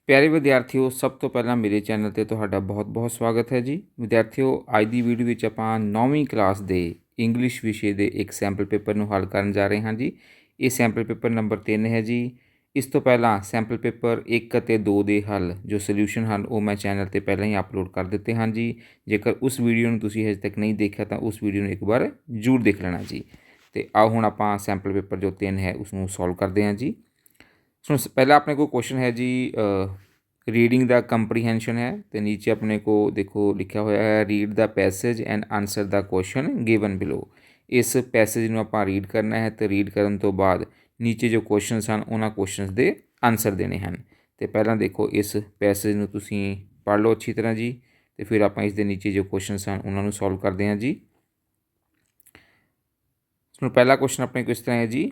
प्यारे विद्यार्थियों, सब तो पहला मेरे चैनल ते तुहाडा बहुत बहुत स्वागत है जी। विद्यार्थियों, अज की वीडियो विच आपां 9वीं क्लास दे इंग्लिश विषय दे एक सैंपल पेपर नूं हल करन जा रहे हाँ जी। ये सैंपल पेपर नंबर 3 है जी। इस तो पहला सैंपल पेपर 1 ਅਤੇ 2 ਦੇ हल जो सल्यूशन ਹਨ ਉਹ मैं चैनल ਤੇ ਪਹਿਲਾਂ ਹੀ ਅਪਲੋਡ ਕਰ ਦਿੱਤੇ ਹਨ ਜੀ। ਜੇਕਰ ਉਸ ਵੀਡੀਓ ਨੂੰ ਤੁਸੀਂ ਹਜੇ ਤੱਕ ਨਹੀਂ ਦੇਖਿਆ ਤਾਂ ਉਸ ਵੀਡੀਓ ਨੂੰ ਇੱਕ ਵਾਰ ਜ਼ਰੂਰ ਦੇਖ ਲੈਣਾ ਜੀ। ਤੇ ਆਓ ਹੁਣ ਆਪਾਂ ਸੈਂਪਲ ਪੇਪਰ ਜੋ 3 ਹੈ ਉਸ ਨੂੰ ਸੋਲਵ ਕਰਦੇ ਹਾਂ ਜੀ। सो पहला अपने को क्वेश्चन है जी, रीडिंग द कंप्रीहेंशन है। तो नीचे अपने को देखो लिखा हुआ है read the passage and answer the question given below. इस पैसेज में आप रीड करना है तो रीड करने तो बाद नीचे जो क्वेश्चन हैं उन्होंने क्वेश्चन के आंसर देने हैं। तो पहला देखो इस पैसेज में तुसी पढ़ लो अच्छी तरह जी। तो फिर आप इस नीचे जो क्वेश्चन हैं उन्होंने सॉल्व करते हैं जी। पहला क्वेश्चन अपने को इस तरह है जी,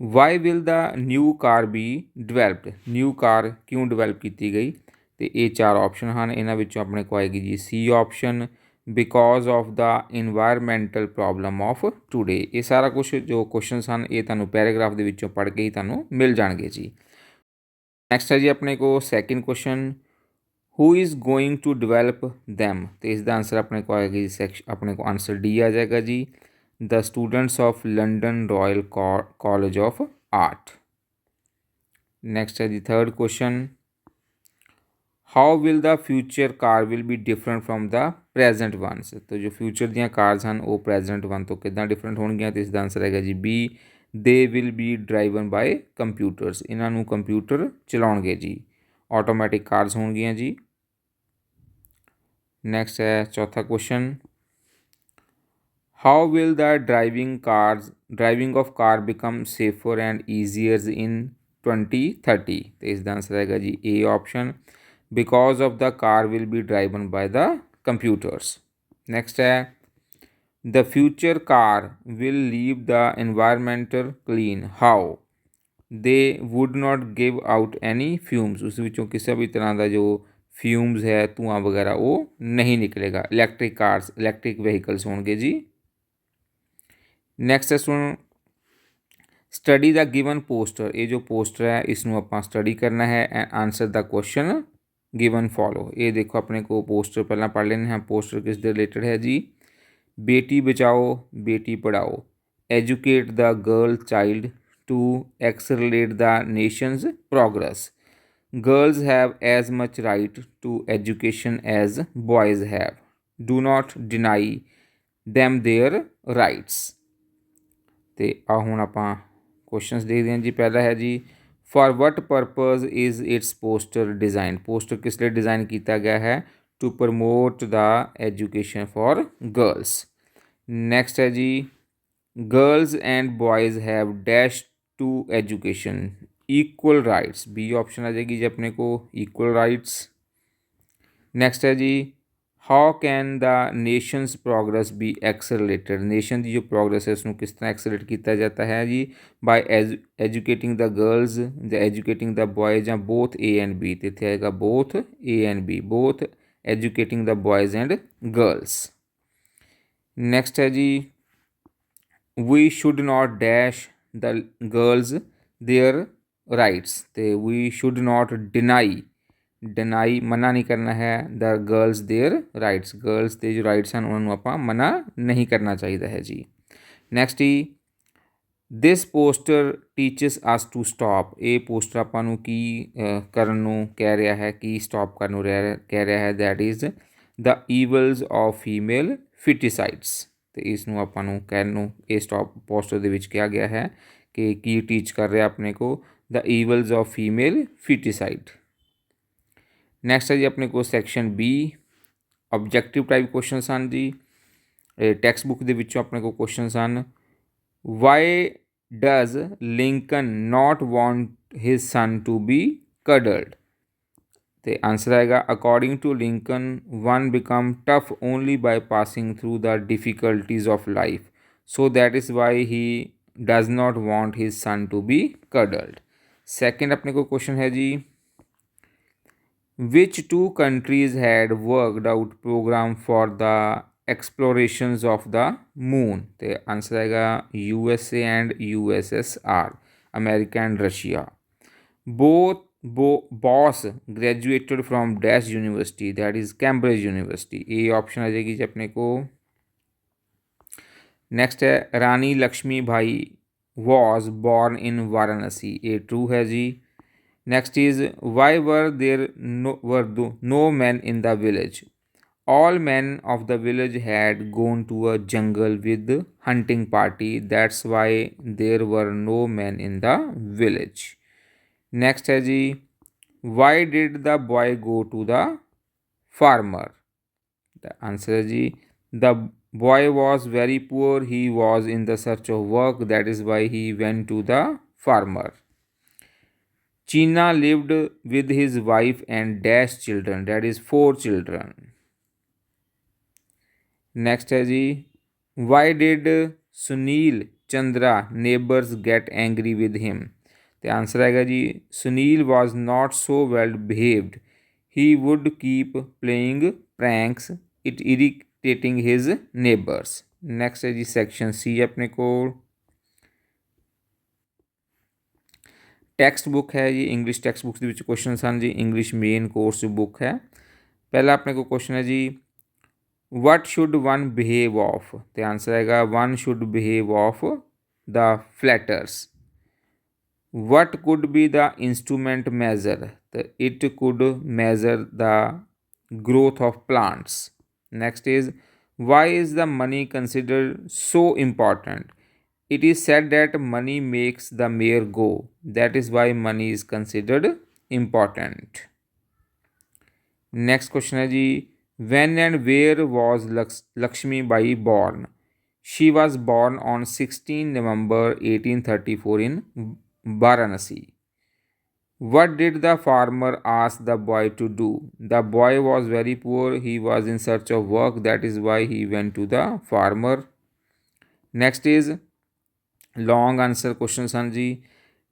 why will the new car be developed. New car क्यों डिवेलप की गई? तो ये 4 ऑप्शन हैं, इन्होंने अपने को आएगी जी C option, because of the environmental problem of today. ये सारा कुछ जो क्वेश्चन हैं ये तुहानूं पैराग्राफ के विचों पढ़ के ही तुहानूं मिल जाएंगे जी। नैक्सट है जी अपने को second question, who is going to develop them. तो इसका आंसर अपने को आएगा जी अपने को आंसर डी आ जाएगा जी, the students of London royal college of art. Next है जी third question, how will the future car will be different from the present ones. तो जो फ्यूचर दियाँ कार्स हैं वो प्रेजेंट वन तो कितना डिफरेंट होणगियां। तो इसका आंसर है जी B, they will be driven by computers. इन्हों कंप्यूटर चलाउणगे जी, ऑटोमैटिक कार्स होणगियां जी। नेक्स्ट है चौथा question, how will the driving of car become safer and easier in 2030। तो इसका आंसर आएगा जी A option, because of the car will be driven by the computers. Next है, the future car will leave the environmental clean how, they would not give out any fumes. उस विचों किसी भी तरह का जो फ्यूम्स है धुआं वगैरह वो नहीं निकलेगा। इलैक्ट्रिक कार्स इलैक्ट्रिक व्हीकल्स होंगे जी। नैक्सट है सुन, स्टडी द गिवन पोस्टर। ये जो पोस्टर है इसनों आप स्टडी करना है and answer the question given follow. ये देखो अपने को पोस्टर पहला पढ़ लेने हैं। पोस्टर किस दे रिलेटेड है जी, बेटी बचाओ बेटी पढ़ाओ, educate the girl child to accelerate the Nations progress, girls have as much right to education as boys have, do not deny them their rights. तो आ हुण आपां क्वेश्चनस देखते हैं जी। पहला है जी, for what purpose is its poster design. Poster किस लिए डिज़ाइन किया गया है? To promote the education for girls. Next है जी, girls and boys have dash to education equal rights. B option आ जाएगी जी अपने को इक्वल राइट्स। नैक्सट है जी, how can the Nations progress be accelerated. Nation की जो प्रोग्रेस है उसको किस तरह एक्सलरेट किया जाता है जी, by educating the girls, the educating the boys या बोथ ए एंड बी। तो इतने आएगा both A and B, both educating the boys and girls. Next है जी, we should not dash the girls their rights. तो we should not deny मना नहीं करना है the girls their rights. Girls के जो राइट्स हैं उन्होंने आप मना नहीं करना चाहिए है जी। नैक्सट ही, this poster teaches us to stop. ये पोस्टर आपां की करन कह रहा है कि स्टॉप करन कह रहा है, that is the evils of female foeticides. तो इसनों आपां कहन ये स्टॉप पोस्टर के कहा गया है कि की टीच कर रहा अपने को, the evils of female foeticide. Next है जी अपने को सैक्शन बी, ऑबजैक्टिव टाइप क्वेश्चन हैं जी। टैक्सट बुक के विचों अपने को क्वेश्चन हैं, why does Lincoln not want his son to be cuddled. तो आंसर आएगा, according to Lincoln one become tough only by passing through the difficulties of life, so that is why he does not want his son to be cuddled. Second अपने को question है जी, which two countries had worked out program for the explorations of the moon। तो answer आएगा USA and USSR, America and Russia. Boss graduated from dash university, that is Cambridge university. ये option आ जाएगी जी अपने को। नेक्स्ट है रानी लक्ष्मी भाई वॉज बॉर्न इन वाराणसी, ये ट्रू है जी। Next is why were there no man in the village, all men of the village had gone to a jungle with hunting party, that's why there were no men in the village। next है जी why did the boy go to the farmer, the answer है जी the boy was very poor, he was in the search of work, that is why he went to the farmer। China lived with his wife and dash children, that is 4 children। Next है जी why did Sunil Chandra neighbours get angry with him, तो answer आएगा जी Sunil was not so well behaved, he would keep playing pranks it irritating his neighbours. Next है जी section C अपने को text book है जी इंग्लिश टैक्सट बुक्स के क्वेश्चन सन जी इंग्लिश मेन कोर्स बुक है। पहला अपने को क्वेश्चन है जी what should one behave of, तो आंसर आएगा one should behave of the flatterers. What could be the instrument measure, तो it could measure the growth of plants. Next is why is the money considered so important, it is said that money makes the mayor go, that is why money is considered important। next question है जी when and where was Lakshmi Bai born, she was born on 16 November 1834 in Varanasi। what did the farmer ask the boy to do, the boy was very poor, he was in search of work, that is why he went to the farmer। next is long answer question सन जी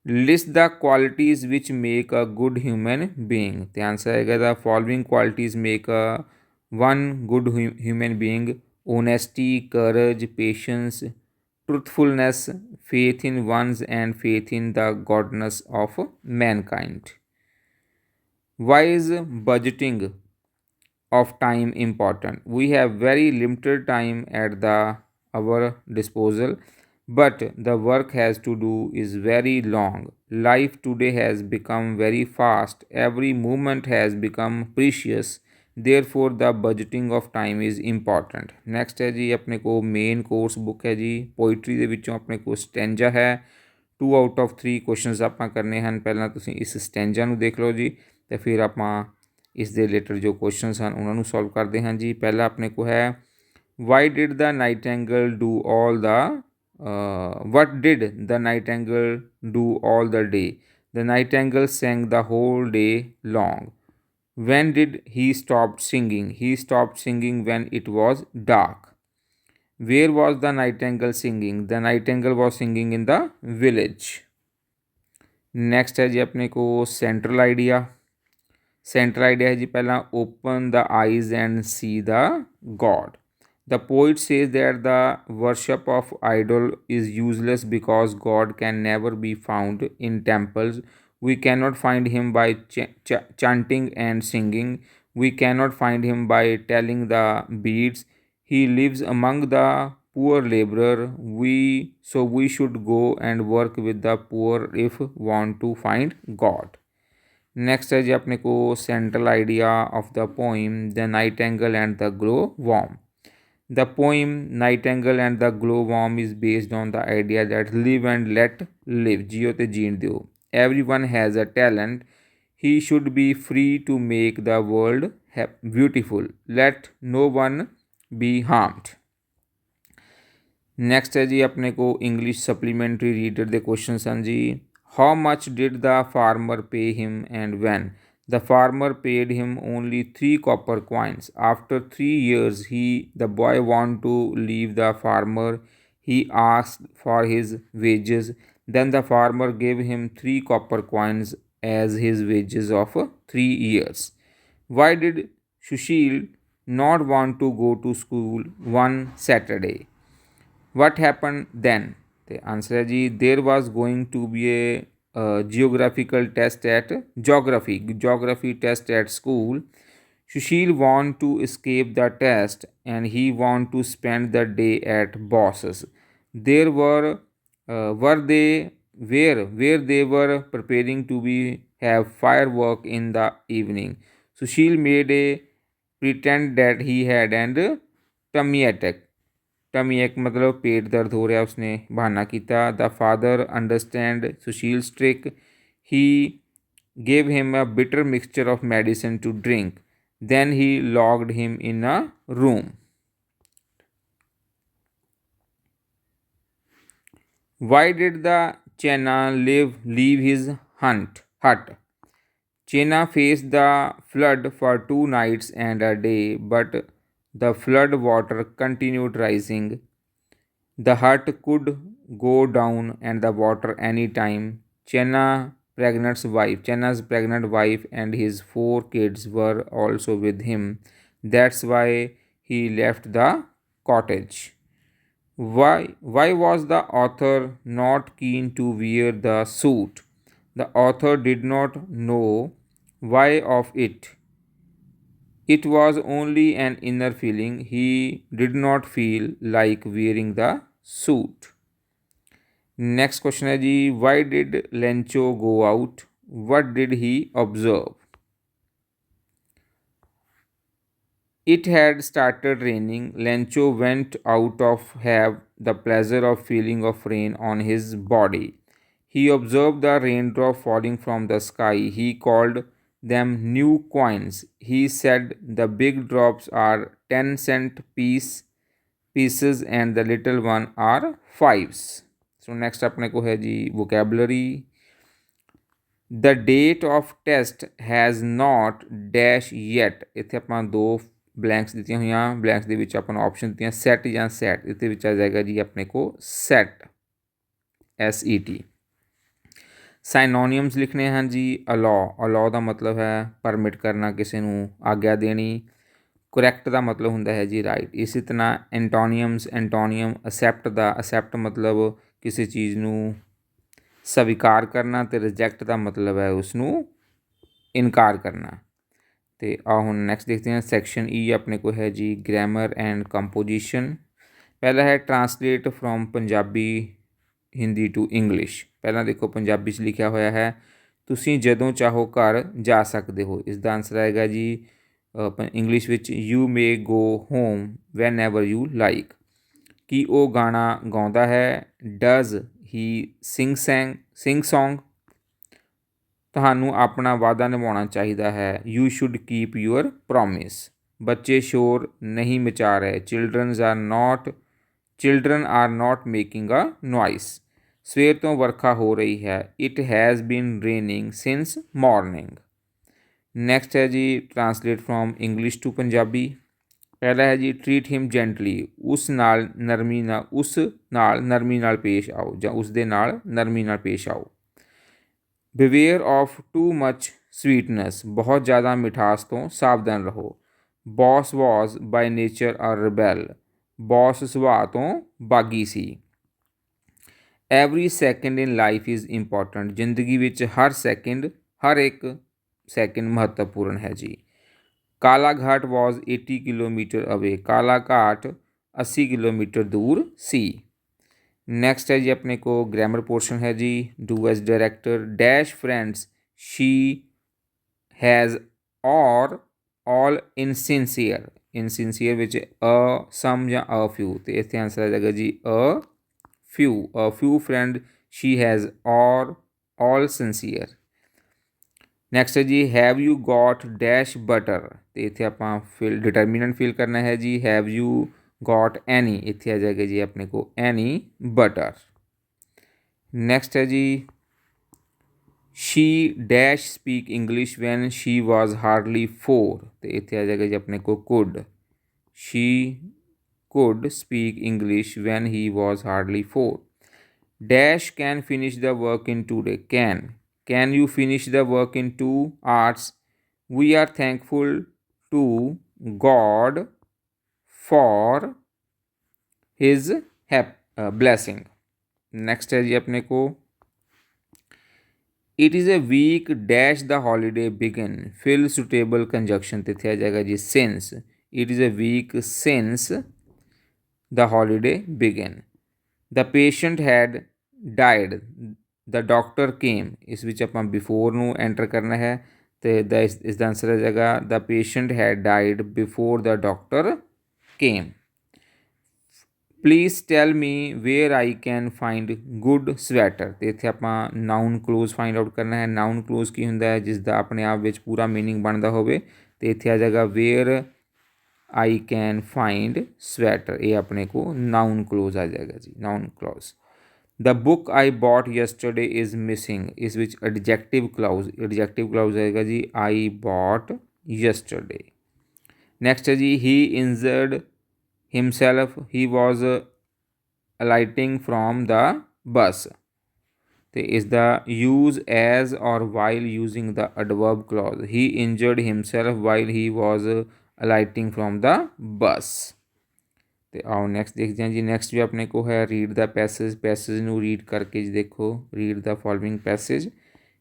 list the qualities which make a good human being, तो answer आएगा the following qualities make a one good human being honesty courage patience truthfulness faith in one's and faith in the goodness of mankind. Why is budgeting of time important, we have very limited time at our disposal, but the work has to do is very long, life today has become very fast, every moment has become precious, therefore the budgeting of time is important। next है जी अपने को main course book है जी poetry ਦੇ ਵਿੱਚੋਂ ਆਪਣੇ ਕੋ stanza ਹੈ 2 ਆਊਟ ਆਫ 3 ਕੁਐਸਚਨਸ ਆਪਾਂ ਕਰਨੇ ਹਨ। ਪਹਿਲਾਂ ਤੁਸੀਂ ਇਸ ਸਟੈਂਜਾ ਨੂੰ ਦੇਖ ਲਓ ਜੀ ਤੇ ਫਿਰ ਆਪਾਂ ਇਸ ਦੇ ਰਿਲੇਟਡ ਜੋ ਕੁਐਸਚਨਸ ਹਨ ਉਹਨਾਂ ਨੂੰ ਸੋਲਵ ਕਰਦੇ ਹਾਂ ਜੀ। ਪਹਿਲਾ ਆਪਣੇ ਕੋ ਹੈ why did the nightingale do all the what did the nightingale do all the day, the nightingale sang the whole day long. when did he stop singing, he stopped singing when it was dark। where was the nightingale singing, the nightingale was singing in the village। next है जी अपने को central idea. Central idea है जी पहला open the eyes and see the God. The poet says that the worship of idol is useless because God can never be found in temples, we cannot find him by chanting and singing, we cannot find him by telling the beads, he lives among the poor laborer, we should go and work with the poor if want to find God। Next है जी अपने को central idea of the poem the nightingale and the glow worm. The poem nightingale and the glow worm is based on the idea that live and let live, जियो ते जीण दिओ, everyone has a talent, he should be free to make the world beautiful, let no one be harmed। Next है जी अपने को English supplementary reader दे question सन जी how much did the farmer pay him and when, the farmer paid him only 3 copper coins, after 3 years he the boy want to leave the farmer, he asked for his wages, then the farmer gave him 3 copper coins as his wages of 3 years। why did Sushil not want to go to school one Saturday, what happened then, the answer है जी there was going to be a geographical test at geography test at school. Sushil want to escape the test and he want to spend the day at bosses. There were they where they were preparing to be have firework in the evening. Sushil made a pretend that he had and tummy attack. Tummy एक मतलब पेट दर्द हो रहा, उसने बहाना किया. The father understand Sushil's trick. He gave him a bitter mixture of medicine to drink. Then he locked him in a room. Why did the Chenna leave his hut? Chenna faced the flood for 2 nights and a day, but the flood water continued rising. The hut could go down and the water any time. Chenna's pregnant wife and his 4 kids were also with him. That's why he left the cottage. Why was the author not keen to wear the suit? The author did not know why of it. It was only an inner feeling. He did not feel like wearing the suit. Next question है जी, why did Lencho go out? What did he observe? It had started raining. Lencho went out to have the pleasure of feeling of rain on his body. He observed the raindrop falling from the sky. He called them new coins. He said the big drops are 10-cent pieces and the little one are fives. So next अपने को है जी vocabulary. The date of test has not dash yet. ਇੱਥੇ ਆਪਾਂ 2 blanks ਦਿੱਤੀਆਂ ਹੋਈਆਂ. Blanks ਦੇ ਵਿੱਚ ਆਪਾਂ ਨੂੰ ਆਪਸ਼ਨ ਦਿੱਤੀਆਂ ਸੈਟ ਜਾਂ ਸੈਟ. ਇਹਦੇ ਵਿੱਚ ਆ ਜਾਏਗਾ ਜੀ ਆਪਣੇ ਕੋ ਸੈਟ, SET. ਸਾਈਨੋਨੀਅਮਸ ਲਿਖਣੇ ਹਨ ਜੀ. ਅਲਾਉ ਦਾ ਮਤਲਬ ਹੈ ਪਰਮਿਟ ਕਰਨਾ, ਕਿਸੇ ਨੂੰ ਆਗਿਆ ਦੇਣੀ. ਕਰੈਕਟ ਦਾ ਮਤਲਬ ਹੁੰਦਾ ਹੈ ਜੀ ਰਾਈਟ. ਇਸੇ ਤਰ੍ਹਾਂ ਐਂਟੋਨੀਅਮ ਅਸੈਪਟ ਮਤਲਬ ਕਿਸੇ ਚੀਜ਼ ਨੂੰ ਸਵੀਕਾਰ ਕਰਨਾ, ਅਤੇ ਰਿਜੈਕਟ ਦਾ ਮਤਲਬ ਹੈ ਉਸ ਨੂੰ ਇਨਕਾਰ ਕਰਨਾ. ਅਤੇ ਆ ਹੁਣ ਨੈਕਸਟ ਦੇਖਦੇ ਹਾਂ. ਸੈਕਸ਼ਨ ਈ ਆਪਣੇ ਕੋਲ ਹੈ ਜੀ ਗ੍ਰਾਮਰ ਐਂਡ ਕੰਪੋਜੀਸ਼ਨ. ਪਹਿਲਾ ਹੈ translate from Punjabi Hindi to English. ਪਹਿਲਾਂ ਦੇਖੋ ਪੰਜਾਬੀ 'ਚ ਲਿਖਿਆ ਹੋਇਆ ਹੈ ਤੁਸੀਂ ਜਦੋਂ ਚਾਹੋ ਘਰ ਜਾ ਸਕਦੇ ਹੋ. ਇਸ ਦਾ ਆਨਸਰ ਆਏਗਾ ਜੀ ਇੰਗਲਿਸ਼ ਵਿੱਚ you may go home whenever you like. ਕੀ ਉਹ ਗਾਣਾ ਗਾਉਂਦਾ ਹੈ? Does he sing song. ਤੁਹਾਨੂੰ ਆਪਣਾ ਵਾਅਦਾ ਨਿਭਾਉਣਾ ਚਾਹੀਦਾ ਹੈ. You should keep your promise. ਬੱਚੇ ਸ਼ੋਰ ਨਹੀਂ ਮਚਾ ਰਹੇ. Children are not making a noise. ਸਵੇਰ ਤੋਂ ਵਰਖਾ ਹੋ ਰਹੀ ਹੈ. It has been raining since morning. Next ਹੈ ਜੀ translate from English to Punjabi. ਪਹਿਲਾ ਹੈ ਜੀ ਟਰੀਟ ਹਿਮ ਜੈਂਟਲੀ. ਉਸ ਨਾਲ ਨਰਮੀ ਨਾਲ ਪੇਸ਼ ਆਓ ਜਾਂ ਉਸ ਦੇ ਨਾਲ ਨਰਮੀ ਨਾਲ ਪੇਸ਼ ਆਓ. Beware of too much sweetness. ਬਹੁਤ ਜ਼ਿਆਦਾ ਮਿਠਾਸ ਤੋਂ ਸਾਵਧਾਨ ਰਹੋ. Bose was by nature a rebel. Bose ਸੁਭਾਅ ਤੋਂ ਬਾਗੀ ਸੀ. Every second in life is important. ਜ਼ਿੰਦਗੀ ਵਿੱਚ ਹਰ ਇੱਕ ਸੈਕਿੰਡ ਮਹੱਤਵਪੂਰਨ ਹੈ ਜੀ. ਕਾਲਾ ਘਾਟ ਵਾਜ਼ 80 ਕਿਲੋਮੀਟਰ ਅਵੇ. ਕਾਲਾ ਘਾਟ 80 ਕਿਲੋਮੀਟਰ ਦੂਰ ਸੀ. ਨੈਕਸਟ ਹੈ ਜੀ ਆਪਣੇ ਕੋ ਗ੍ਰਾਮਰ ਪੋਰਸ਼ਨ ਹੈ ਜੀ. Do as director. Dash friends Shri has are ਆਲ ਇਨਸਿੰਸੀਅਰ ਵਿੱਚ ਸਮ ਜਾਂ ਅ ਫਿਊ. ਅਤੇ ਇੱਥੇ ਆਨਸਰ ਆ ਜਾਏਗਾ ਜੀ a few friend she has are all sincere. Next ਹੈ ਜੀ have you got dash butter. ਅਤੇ ਇੱਥੇ ਆਪਾਂ ਡਿਟਰਮੀਨੈਂਟ ਫਿਲ ਕਰਨਾ ਹੈ ਜੀ. Have you got any. ਇੱਥੇ ਆ ਜਾਏਗਾ ਜੀ ਆਪਣੇ ਕੋ ਐਨੀ ਬਟਰ. ਨੈਕਸਟ ਹੈ ਜੀ she dash speak English when she was hardly 4. ਅਤੇ ਇੱਥੇ ਆ ਜਾਏਗਾ ਜੀ ਆਪਣੇ ਕੋ could. She could speak English when he was hardly 4. Dash can finish the work in 2 days. Can you finish the work in 2 hours? We are thankful to God for his blessing. Next है जी अपने को it is a week dash the holiday begin fill suitable conjunction तो इत्थे आ जाएगा जी since it is a week since the holiday begin the patient had died the doctor came इस विच आपां बिफोर नूं एंटर करना है तो इसका आंसर आ जाएगा the patient had died before the doctor came please tell me where I can find good sweater तो इत्थे आपां नाउन क्लोज फाइंड आउट करना है नाउन क्लोज की हुंदा है जिसका अपने आप विच पूरा मीनिंग बनता होवे तो इत्थे आ जाएगा where I can find sweater ये अपने को नाउन क्लोज आ जाएगा जी noun clause the book I bought yesterday is missing इस विच एडजैक्टिव क्लाउज आएगा जी आई बॉट यस्टरडे नेक्स्ट है जी he injured himself he was alighting from the bus तो is the use as or while using the adverb clause he injured himself while he was alighting from the bus तो आओ next देखते हैं जी next भी अपने को है read the passage नू रीड करके जी देखो रीड द फॉलोइंग पैसेज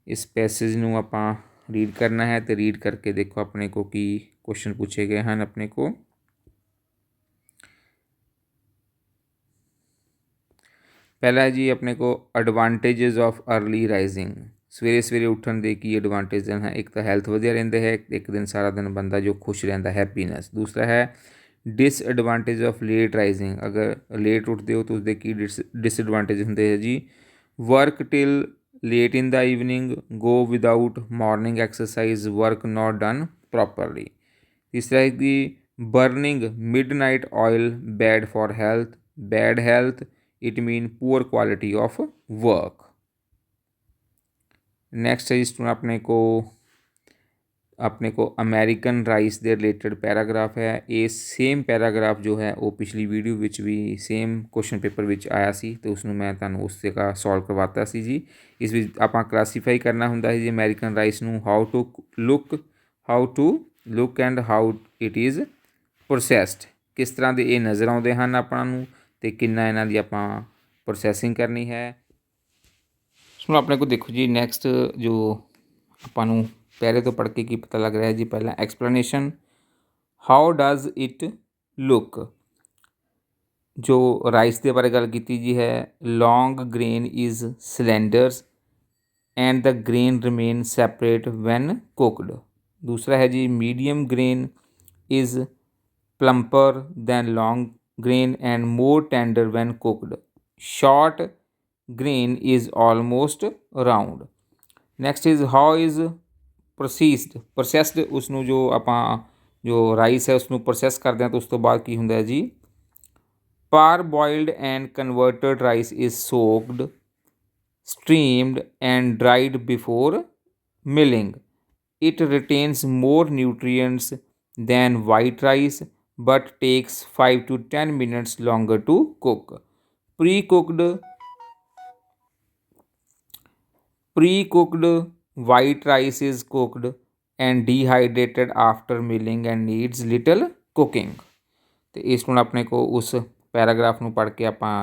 इस पैसेज नू आपां रीड करना है तो रीड करके देखो अपने को की क्वेश्चन पूछे गए हैं अपने को पहला है जी अपने को एडवांटेजेस ऑफ अर्ली राइजिंग सवेरे सवेरे उठन के की एडवांटेज हैं एक तो हैल्थ वधिया रहिंदा है एक दिन सारा दिन बंदा जो खुश रहिंदा हैप्पीनैस दूसरा है डिसएडवांटेज ऑफ लेट राइजिंग अगर लेट उठते हो तो उसके की डिसएडवांटेज होंगे है जी work till late in the evening go without morning exercise work not done properly तीसरा है कि burning midnight oil bad for health bad health it mean poor quality of work next है इसमें अपने को अमेरिकन राइस के related paragraph है ये सेम पैराग्राफ जो है वो पिछली वीडियो विच भी सेम क्वेश्चन पेपर विच आया सी तो उसनों मैं तुहानूं उस जगह सॉल्व करवाता सी जी इस विच आपां क्लासीफाई करना हुंदा है जी अमेरिकन राइस नूं how to look and how it is processed किस तरह के ये नज़र आउंदे हन आपां नूं ते किन्ना इन्हां दी आपां प्रोसैसिंग करनी है इसमें अपने को देखो जी नेक्स्ट जो आपां नूं पहले तो पढ़ के की पता लग रहा है जी पहला explanation how does it look जो राइस के बारे गल की जी है long grain is cylinders and the grain remain separate when cooked दूसरा है जी medium grain is plumper than long grain and more tender when cooked. Short grain is almost round. Next is how is processed उसनों जो ਆਪਾਂ जो rice है उसनों process करते हैं तो उस तो बाद की ਹੁੰਦਾ जी parboiled and converted rice is soaked steamed and dried before milling. It retains more nutrients than white rice but takes 5 to 10 minutes longer to cook. Pre-cooked white rice is cooked and dehydrated after milling and needs little cooking. तो इस ਨੂੰ अपने को उस paragraph ਨੂੰ पढ़ के ਆਪਾਂ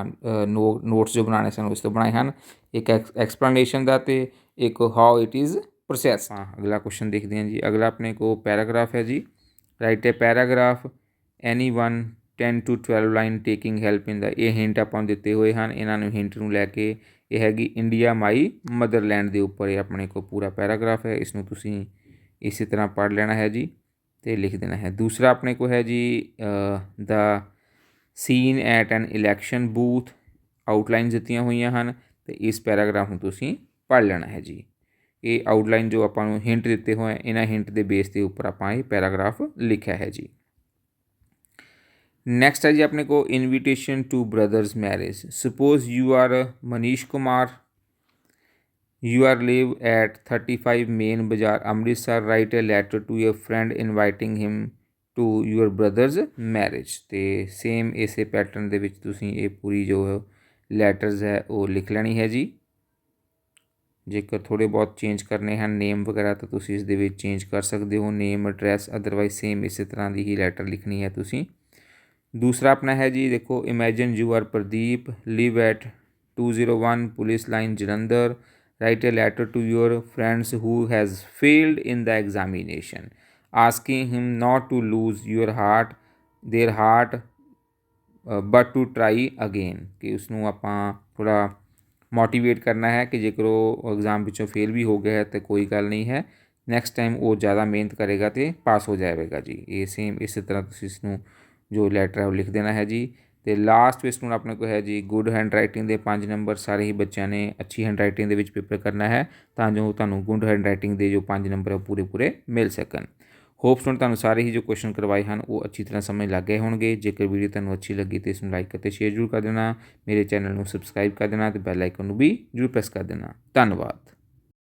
नोट्स जो बनाने सन उस तो बनाए हैं एक एक्सप्लेनेशन का तो एक हाउ इट इज़ प्रोसैस हाँ अगला क्वेश्चन देखते हैं जी अगला अपने को पैराग्राफ है जी write a paragraph any one 10 to 12 line taking help in the ਇਹ ਹਿੰਟ ਆਪਾਂ ਨੂੰ ਦਿੱਤੇ ਹੋਏ ਹਨ ਇਹਨਾਂ ਨੂੰ ਹਿੰਟ ਨੂੰ ਲੈ ਕੇ ਇਹ ਹੈਗੀ ਇੰਡੀਆ ਮਾਈ ਮਦਰਲੈਂਡ ਦੇ ਉੱਪਰ ਇਹ ਆਪਣੇ ਕੋਲ ਪੂਰਾ ਪੈਰਾਗ੍ਰਾਫ ਹੈ ਇਸ ਨੂੰ ਤੁਸੀਂ ਇਸੇ ਤਰ੍ਹਾਂ ਪੜ੍ਹ ਲੈਣਾ ਹੈ ਜੀ ਤੇ ਲਿਖ ਦੇਣਾ ਹੈ ਦੂਸਰਾ ਆਪਣੇ ਕੋਲ ਹੈ ਜੀ the scene at an election booth outline ਦਿੱਤੀਆਂ ਹੋਈਆਂ ਹਨ ਤੇ ਇਸ ਪੈਰਾਗ੍ਰਾਫ ਨੂੰ ਤੁਸੀਂ ਪੜ੍ਹ ਲੈਣਾ ਹੈ ਜੀ ਇਹ ਆਊਟਲਾਈਨ ਜੋ ਆਪਾਂ ਨੂੰ ਹਿੰਟ ਦਿੱਤੇ ਹੋਏ ਇਹਨਾਂ ਹਿੰਟ ਦੇ ਬੇਸ ਦੇ ਉੱਪਰ ਆਪਾਂ ਇਹ ਪੈਰਾਗ੍ਰਾਫ ਲਿਖਿਆ ਹੈ ਜੀ नेक्स्ट है जी अपने को invitation to brother's marriage suppose you are Manish Kumar you are live at 35 main Bazaar Amritsar write a letter to your friend inviting him to your brother's marriage तो सेम इस पैटर्न के तुसीं ये पूरी जो लैटर्स है वो लिख लेनी है जी जेकर थोड़े बहुत चेंज करने हैं नेम वगैरह तो तुसीं इस दे विच चेंज कर सकते हो नेम एड्रैस अदरवाइज सेम इस तरह की ही लैटर लिखनी है तुसीं दूसरा अपना है जी देखो imagine you are Pradeep live at 201 police line Jalandhar Write a letter to your friends who has failed in the examination, asking him not to lose their heart but to try again, ਕਿ ਉਸਨੂੰ ਆਪਾਂ ਥੋੜ੍ਹਾ ਮੋਟੀਵੇਟ ਕਰਨਾ ਹੈ ਕਿ ਜੇਕਰ ਉਹ exam ਵਿੱਚੋਂ ਫੇਲ ਵੀ ਹੋ ਗਿਆ ਹੈ ਤਾਂ ਕੋਈ ਗੱਲ ਨਹੀਂ ਹੈ, ਨੈਕਸਟ ਟਾਈਮ ਉਹ ਜ਼ਿਆਦਾ ਮਿਹਨਤ ਕਰੇਗਾ ਅਤੇ ਪਾਸ ਹੋ ਜਾਵੇਗਾ ਜੀ। ਇਹ ਸੇਮ ਇਸੇ ਤਰ੍ਹਾਂ ਤੁਸੀਂ ਇਸਨੂੰ ਜੋ ਲੈਟਰ ਹੈ ਉਹ ਲਿਖ ਦੇਣਾ ਹੈ ਜੀ। ਅਤੇ ਲਾਸਟ ਵਿੱਚ ਹੁਣ ਆਪਣੇ ਕੋਲ ਹੈ ਜੀ ਗੁੱਡ ਹੈਂਡ ਰਾਈਟਿੰਗ ਦੇ 5 ਨੰਬਰ। ਸਾਰੇ ਹੀ ਬੱਚਿਆਂ ਨੇ ਅੱਛੀ ਹੈਂਡ ਰਾਈਟਿੰਗ ਦੇ ਵਿੱਚ ਪੇਪਰ ਕਰਨਾ ਹੈ ਤਾਂ ਜੋ ਤੁਹਾਨੂੰ ਗੁੱਡ ਹੈਂਡ ਰਾਈਟਿੰਗ ਦੇ ਜੋ 5 ਨੰਬਰ ਹੈ ਉਹ ਪੂਰੇ ਮਿਲ ਸਕਣ। ਹੋਪਸ ਹੁਣ ਤੁਹਾਨੂੰ ਸਾਰੇ ਹੀ ਜੋ ਕੁਐਸਚਨ ਕਰਵਾਏ ਹਨ ਉਹ ਅੱਛੀ ਤਰ੍ਹਾਂ ਸਮਝ ਲੱਗ ਗਏ ਹੋਣਗੇ। ਜੇਕਰ ਵੀਡੀਓ ਤੁਹਾਨੂੰ ਅੱਛੀ ਲੱਗੀ ਤਾਂ ਇਸਨੂੰ ਲਾਈਕ ਅਤੇ ਸ਼ੇਅਰ ਜ਼ਰੂਰ ਕਰ ਦੇਣਾ। ਮੇਰੇ ਚੈਨਲ ਨੂੰ ਸਬਸਕ੍ਰਾਈਬ ਕਰ ਦੇਣਾ ਅਤੇ ਬੈਲ ਆਈਕਨ ਨੂੰ ਵੀ ਜ਼ਰੂਰ ਪ੍ਰੈਸ ਕਰ ਦੇਣਾ। ਧੰਨਵਾਦ।